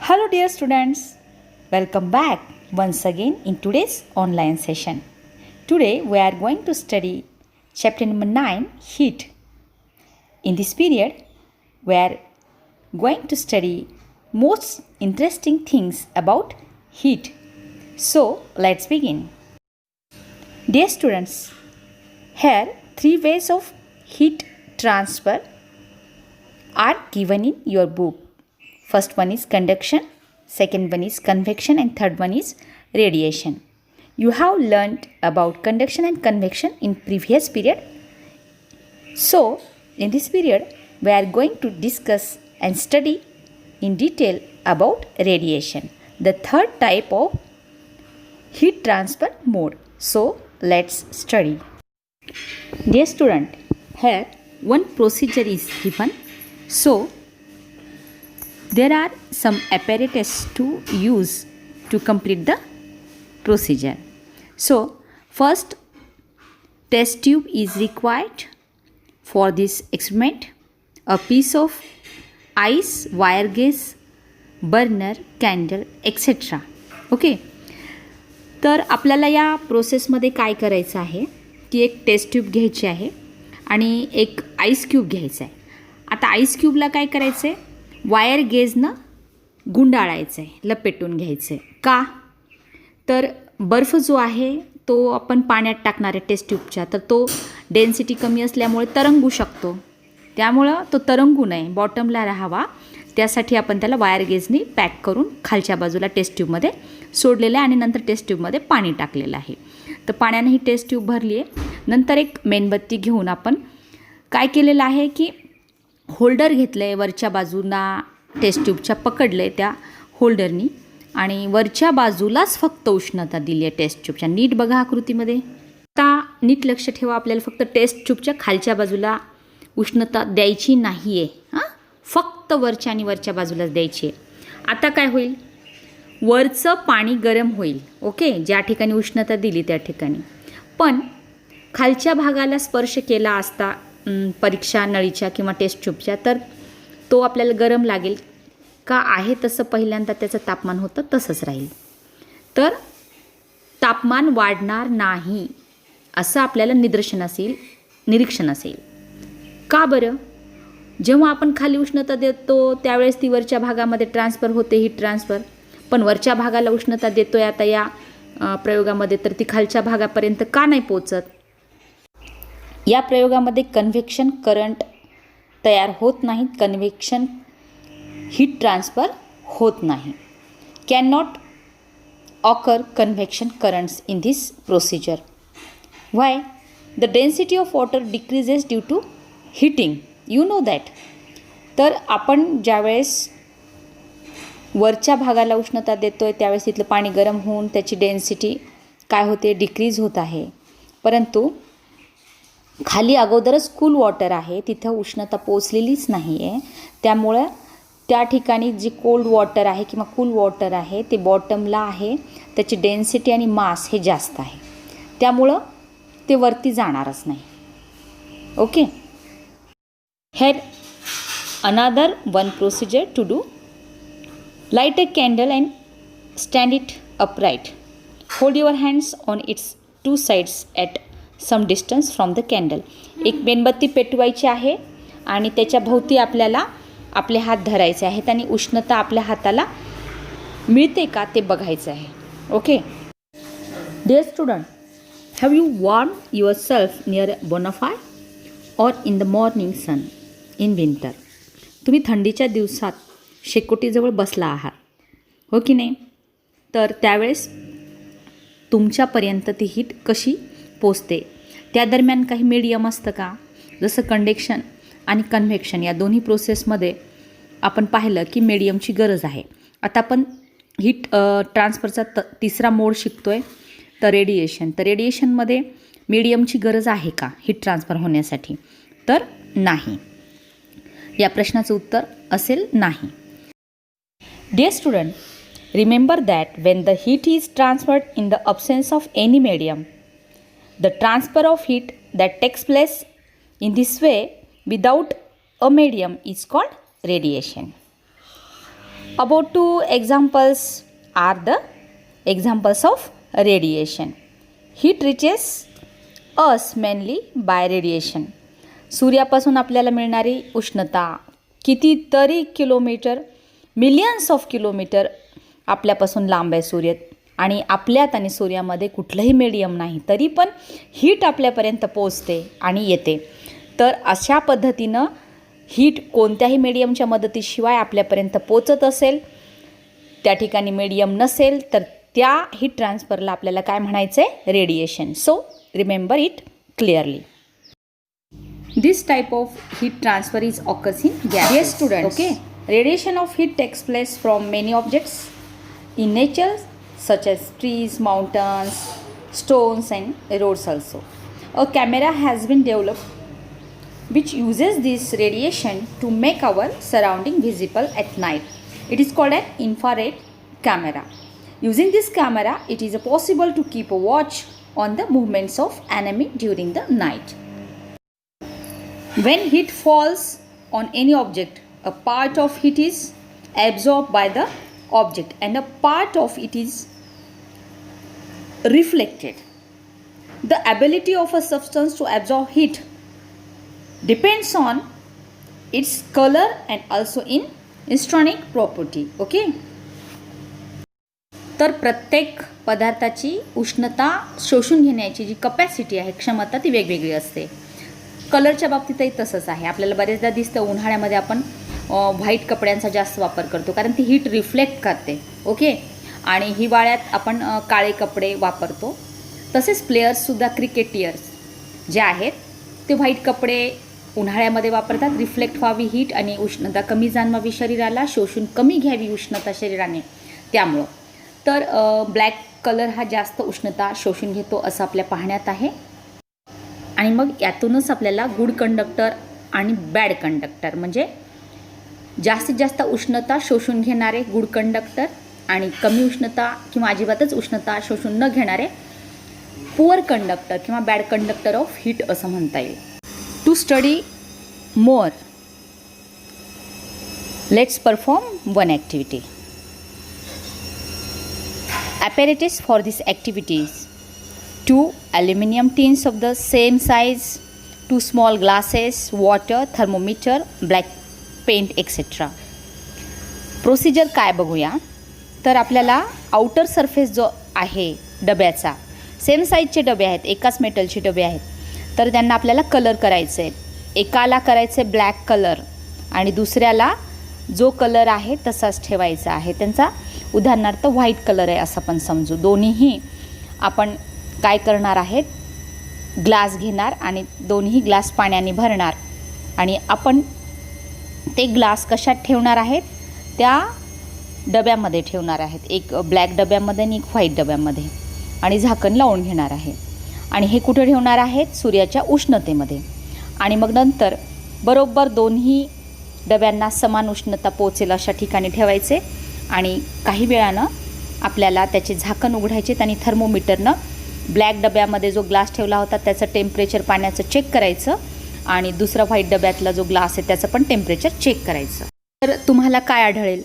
Hello dear students, welcome back once again in today's online session. Today we are going to study chapter number 9, heat. In this period we are going to study most interesting things about heat. So let's begin. Dear students, here three ways of heat transfer are given in your book. First one is conduction, second one is convection, and third one is radiation. You have learnt about conduction and convection in previous period. So, in this period, we are going to discuss and study in detail about radiation, the third type of heat transfer mode. So, let's study. Dear student, here one procedure is given. So, there are some apparatus to use to complete the procedure. So, first test tube is required for this experiment. A piece of ice, wire gauge, burner, candle, etc. Okay, तर आपल्याला या प्रोसेसमध्ये काय करायचं आहे की एक taste tube घ्यायची आहे आणि एक आईस क्यूब घ्यायचा आहे. आता आईस क्यूबला काय करायचं आहे, वायर गेजनं गुंडाळायचं आहे, लपेटून घ्यायचं आहे. का तर बर्फ जो आहे तो आपण पाण्यात टाकणार आहे टेस्ट ट्यूबच्या, तर तो डेन्सिटी कमी असल्यामुळे तरंगू शकतो. त्यामुळं तो तरंगू नये, बॉटमला राहावा, त्यासाठी आपण त्याला वायर गेजनी पॅक करून खालच्या बाजूला टेस्ट ट्यूबमध्ये सोडलेलं आहे आणि नंतर टेस्ट ट्यूबमध्ये पाणी टाकलेलं आहे. तर पाण्याने ही टेस्ट ट्यूब भरली आहे. नंतर एक मेणबत्ती घेऊन आपण काय केलेलं आहे की होल्डर घेतलं आहे, वरच्या बाजूला टेस्ट ट्यूबच्या पकडलं आहे त्या होल्डरनी आणि वरच्या बाजूलाच फक्त उष्णता दिली आहे टेस्ट ट्यूबच्या. नीट बघा आकृतीमध्ये. आता नीट लक्ष ठेवा, आपल्याला फक्त टेस्ट ट्यूबच्या खालच्या बाजूला उष्णता द्यायची नाही आहे, फक्त वरच्या आणि वरच्या बाजूलाच द्यायची आहे. आता काय होईल, वरचं पाणी गरम होईल, ओके, ज्या ठिकाणी उष्णता दिली त्या ठिकाणी. पण खालच्या भागाला स्पर्श केला असता परीक्षा नळीच्या किंवा टेस्ट ट्यूबच्या, तर तो आपल्याला गरम लागेल का, आहे तसं पहिल्यांदा त्याचं तापमान होतं तसंच राहील. तर तापमान वाढणार नाही असं आपल्याला निरीक्षण असेल. का बरं, जेव्हा आपण खाली उष्णता देतो त्यावेळेस ती वरच्या भागामध्ये ट्रान्सफर होते, हीट ट्रान्सफर. पण वरच्या भागाला उष्णता देतोय आता या प्रयोगामध्ये, तर ती खालच्या भागापर्यंत का नाही पोचत. या प्रयोगामध्ये कन्व्हेक्शन करंट तयार होत नाहीत, कन्व्हेक्शन हीट ट्रान्सफर होत नाही. Can not occur convection currents in this procedure. Why? The density of water decreases due to heating, you know that. तर आपण ज्यावेळेस वरच्या भागाला उष्णता देतो आहे त्यावेळेस तिथलं पाणी गरम होऊन त्याची डेन्सिटी काय होते, डिक्रीज होत आहे. परंतु खाली अगोदरच कूल वॉटर आहे, तिथं उष्णता पोचलेलीच नाही आहे. त्यामुळं त्या ठिकाणी जे कोल्ड वॉटर आहे किंवा कूल वॉटर आहे ते बॉटमला आहे, त्याची डेन्सिटी आणि मास हे जास्त आहे, त्यामुळं ते वरती जाणारच नाही. Okay, here another one procedure to do. Light a candle and stand it upright. Hold your hands on its two sides at some distance from the candle. एक मेणबत्ती पेटवायची आहे आणि त्याच्या भोवती आपल्याला आपले हात धरायचे आहेत आणि उष्णता आपल्या हाताला मिळते का ते बघायचं आहे. Okay. Dear student, have you warm yourself near bonfire or in the morning sun in winter. तुम्ही थंडीच्या दिवसात शेकोटीजवळ बसला आहात, हो की नाही, तर त्यावेळेस तुमच्यापर्यंत ती हीट कशी पोचते. त्या दरम्यान काही मीडियम असतं का. जसं कंडक्शन आणि कन्व्हेक्शन या दोन्ही प्रोसेसमध्ये आपण पाहिलं की मीडियमची गरज आहे. आता आपण हीट ट्रान्सफरचा तिसरा मोड शिकतो आहे, तर रेडिएशन. तर रेडिएशनमध्ये मीडियमची गरज आहे का हीट ट्रान्सफर होण्यासाठी, तर नाही. या प्रश्नाचं उत्तर असेल नाही. Dear student, remember that when the heat is transferred in the absence of any medium, the transfer of heat that takes place in this way without a medium is called radiation. About two examples are the examples of radiation. Heat reaches us mainly by radiation. सूर्यापासून आपल्याला मिळणारी उष्णता कितीतरी kilometre, millions of kilometre आपल्यापासून लांब आहे सूर्य, आणि आपल्यात आणि सूर्यामध्ये कुठलंही मीडियम नाही, तरी पण हीट आपल्यापर्यंत पोचते आणि येते. तर अशा पद्धतीनं हीट कोणत्याही मीडियमच्या मदतीशिवाय आपल्यापर्यंत पोचत असेल, त्या ठिकाणी मीडियम नसेल तर त्या हीट ट्रान्सफरला आपल्याला काय म्हणायचं आहे? Radiation. So remember it clearly. This type of heat transfer is occurs in gases. Yes, students. Okay. Radiation of heat takes place from many objects in nature, such as trees, mountains, stones, and roads also. A camera has been developed which uses this radiation to make our surrounding visible at night. It is called an infrared camera. Using this camera, it is possible to keep a watch on the movements of enemy during the night. When heat falls on any object, a part of heat is absorbed by the object and a part of it is reflected. The ability of a substance to absorb heat depends on its color and also in electronic property. Okay. तर प्रत्येक पदार्थाची उष्णता शोषून घेण्याची जी capacity आहे, क्षमता, ती वेगवेगळी असते. कलरच्या बाबतीतही तसंच आहे. आपल्याला बरेचदा दिसतं उन्हाळ्यामध्ये आपण व्हाईट कपड्यांचा जास्त वापर करतो, कारण ती हीट रिफ्लेक्ट करते. ओके. आणि हिवाळ्यात आपण काळे कपडे वापरतो. तसेच प्लेयर्ससुद्धा, क्रिकेटियर्स जे आहेत ते व्हाईट कपडे उन्हाळ्यामध्ये वापरतात, रिफ्लेक्ट व्हावी हीट आणि उष्णता कमी जाणवावी शरीराला, शोषून कमी घ्यावी उष्णता शरीराने, त्यामुळं. तर ब्लॅक कलर हा जास्त उष्णता शोषून घेतो असं आपल्या पाहण्यात आहे. आणि मग यातूनच आपल्याला गुड कंडक्टर आणि बॅड कंडक्टर, म्हणजे जास्तीत जास्त उष्णता शोषून घेणारे गुड कंडक्टर आणि कमी उष्णता किंवा अजिबातच उष्णता शोषून न घेणारे पुअर कंडक्टर किंवा बॅड कंडक्टर ऑफ हीट असं म्हणता येईल. To study more, let's perform one activity. Apparatus for this activity is 2 aluminum tins of the same size, 2 small glasses, water, thermometer, black paint, etc. Procedure काय बघूया. तर आपल्याला outer surface जो आहे डब्याचा, same साईजचे डबे आहेत, एकाच मेटलचे डबे आहेत, तर त्यांना आपल्याला कलर करायचे आहे. एकाला करायचे ब्लॅक कलर आणि दुसऱ्याला जो कलर आहे तसाच ठेवायचा आहे. त्यांचा उदाहरणार्थ व्हाईट कलर आहे असं आपण समजू. दोन्हीही आपण काय करणार आहेत, ग्लास घेणार आणि दोन्ही ग्लास पाण्याने भरणार आणि आपण ते ग्लास कशात ठेवणार आहेत, त्या डब्यामध्ये ठेवणार आहेत. एक ब्लॅक डब्यामध्ये आणि एक व्हाईट डब्यामध्ये, आणि झाकण लावून घेणार आहे. आणि हे कुठे ठेवणार आहेत, सूर्याच्या उष्णतेमध्ये. आणि मग नंतर बरोबर दोन्ही डब्यांना समान उष्णता पोचेल अशा ठिकाणी ठेवायचे. आणि काही वेळानं आपल्याला त्याचे झाकण उघडायचे आणि थर्मोमीटरनं ब्लॅक डब्यामध्ये जो ग्लास ठेवला होता त्याचं टेम्परेचर पाण्याचं चेक करायचं आणि दुसरा व्हाईट डब्यातला जो ग्लास आहे त्याचं पण टेम्परेचर चेक करायचं. तर तुम्हाला काय आढळेल,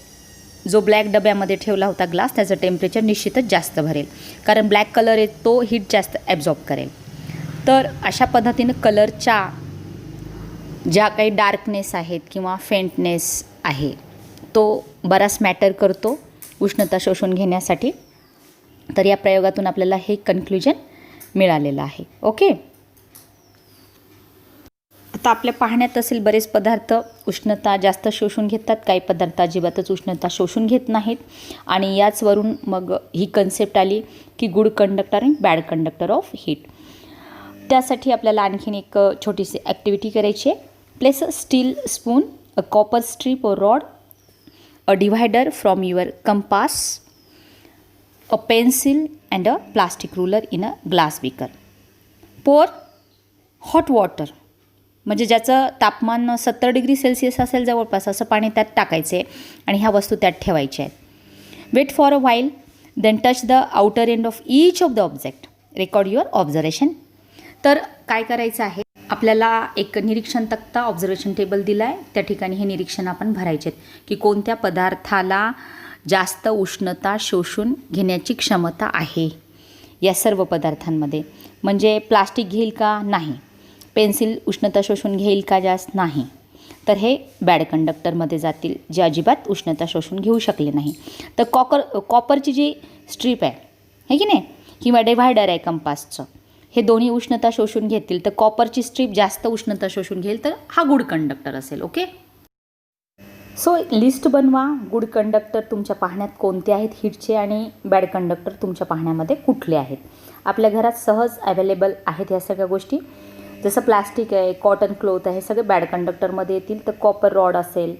जो ब्लॅक डब्यामध्ये ठेवला होता ग्लास त्याचं टेम्परेचर निश्चितच जास्त भरेल, कारण ब्लॅक कलर आहे तो हीट जास्त ॲब्झॉर्ब करेल. तर अशा पद्धतीनं कलरच्या ज्या काही डार्कनेस आहेत किंवा फेंटनेस आहे तो बराच मॅटर करतो उष्णता शोषून घेण्यासाठी. तर या प्रयोगातून आपल्याला हे कन्क्लुजन मिळालेलं आहे. ओके. आता आपल्या पाहण्यात असेल बरेच पदार्थ उष्णता जास्त शोषून घेतात, काही पदार्थ अजिबातच उष्णता शोषून घेत नाहीत. आणि याचवरून मग ही कन्सेप्ट आली की गुड कंडक्टर आणि बॅड कंडक्टर ऑफ हीट. त्यासाठी आपल्याला आणखीन एक छोटीशी ॲक्टिव्हिटी करायची आहे. Place a steel spoon, a copper strip or rod, a divider from your compass, a pencil and a plastic ruler in a glass beaker. Pour hot water, म्हणजे ज्याचं तापमान 70 डिग्री सेल्सिअस असेल जवळपास असं पाणी त्यात टाकायचे आणि ह्या वस्तू त्यात ठेवायच्या आहेत. Wait for a while, then touch the outer end of each of the object, record your observation. तर काय करायचं आहे, आपल्याला एक निरीक्षण तक्ता ऑब्झर्वेशन टेबल दिला आहे. त्या ठिकाणी हे निरीक्षण आपण भरायचे की कोणत्या पदार्थाला जास्त उष्णता शोषून घेण्याची क्षमता आहे या सर्व पदार्थांमध्ये. म्हणजे प्लास्टिक घेईल का? नाही. पेन्सिल उष्णता शोषून घेईल का? जास्त नाही. तर हे बॅड कंडक्टरमध्ये जातील, जे अजिबात उष्णता शोषून घेऊ शकले नाही. तर कॉपरची जी स्ट्रीप आहे की नाही, किंवा डिव्हायडर आहे कंपासचं, हे दोन्ही उष्णता शोषून घेतील. तर कॉपरची स्ट्रीप जास्त उष्णता शोषून घेईल, तर हा गुड कंडक्टर असेल. ओके. सो लिस्ट बनवा. गुड कंडक्टर तुमच्या पाहण्यात कोणते आहेत हीटचे, आणि बॅड कंडक्टर तुमच्या पाहण्यामध्ये कुठले आहेत. आपल्या घरात सहज अवेलेबल आहेत ह्या सगळ्या गोष्टी. जसं प्लास्टिक आहे, कॉटन क्लोथ आहे, हे सगळे बॅड कंडक्टरमध्ये येतील. तर कॉपर रॉड असेल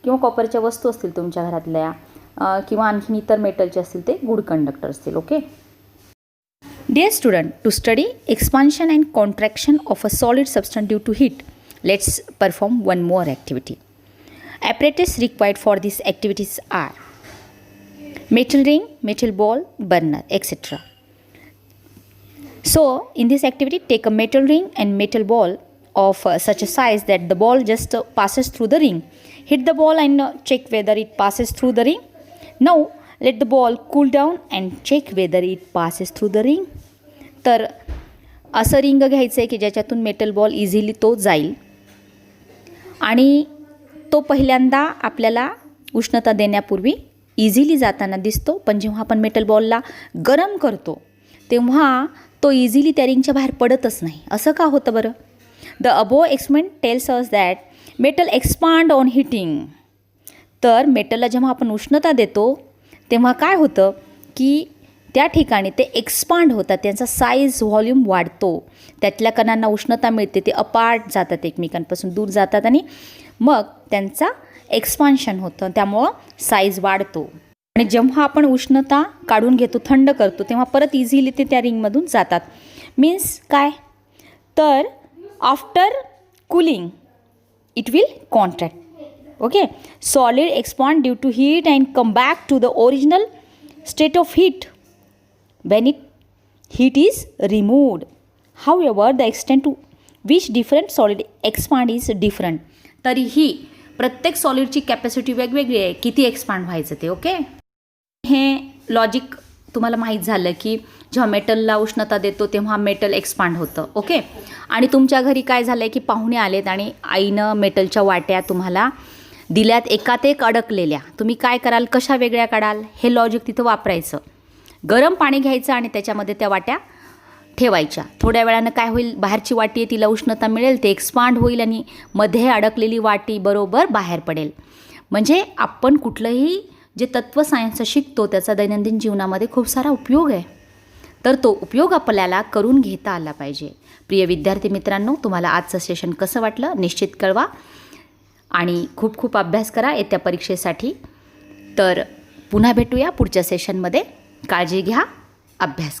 किंवा कॉपरच्या वस्तू असतील तुमच्या घरातल्या, किंवा आणखीन इतर मेटलचे असतील, ते गुड कंडक्टर असतील. Okay. Dear student, to study expansion and contraction of a solid substance due to heat, let's perform one more activity. Apparatus required for these activities are metal ring, metal ball, burner, etc. So, in this activity, take a metal ring and metal ball of such a size that the ball just passes through the ring. Hit the ball and check whether it passes through the ring. Now, let the ball cool down and check whether it passes through the ring. तर असं ring घ्यायचं आहे की ज्याच्यातून metal ball easily तो जाईल, आणि तो पहिल्यांदा आपल्याला उष्णता देण्यापूर्वी इझिली जाताना दिसतो. पण जेव्हा आपण मेटल बॉलला गरम करतो तेव्हा तो इझिली त्या रिंगच्या बाहेर पडतच नाही. असं का होतं बरं? The above experiment tells us that metal expand on heating. तर मेटलला जेव्हा आपण उष्णता देतो तेव्हा काय होतं की त्या ठिकाणी ते एक्सपांड होतात, त्यांचा साईज व्हॉल्यूम वाढतो, त्यातल्या कणांना उष्णता मिळते, ते अपार्ट जातात, एकमेकांपासून दूर जातात, आणि मग त्यांचा एक्सपान्शन होतं, त्यामुळं साईज वाढतो. आणि जेव्हा आपण उष्णता काढून घेतो, थंड करतो, तेव्हा परत इझिली ते त्या रिंगमधून जातात. मीन्स काय? तर after cooling it will contract. Okay. Solid expand due to heat and come back to the original state of heat when heat is removed. However, the extent to which different solid expand is different. तरीही प्रत्येक सॉलिडची capacity वेगवेगळी आहे, किती expand व्हायचं ते. Okay. हे logic तुम्हाला माहीत झालं की जेव्हा मेटलला उष्णता देतो तेव्हा मेटल एक्सपांड होतं. ओके. आणि तुमच्या घरी काय झालं आहे की पाहुणे आलेत आणि आईनं मेटलच्या वाट्या तुम्हाला दिल्यात, एकात एक अडकलेल्या. तुम्ही काय कराल? कशा वेगळ्या काढाल? हे लॉजिक तिथं वापरायचं. गरम पाणी घ्यायचं आणि त्याच्यामध्ये त्या वाट्या ठेवायच्या. थोड्या वेळानं काय होईल? बाहेरची वाटी आहे, तिला उष्णता मिळेल, ते एक्सपांड होईल आणि मध्ये अडकलेली वाटी बरोबर बाहेर पडेल. म्हणजे आपण कुठलंही जे तत्त्व सायन्स शिकतो त्याचा दैनंदिन जीवनामध्ये खूप सारा उपयोग आहे. तर तो उपयोग आपल्याला करून घेता आला पाहिजे. प्रिय विद्यार्थी मित्रांनो, तुम्हाला आजचं सेशन कसं वाटलं निश्चित कळवा, आणि खूप खूप अभ्यास करा येत्या परीक्षेसाठी. तर पुन्हा भेटूया पुढच्या सेशनमध्ये. काळजी घ्या, अभ्यास करा.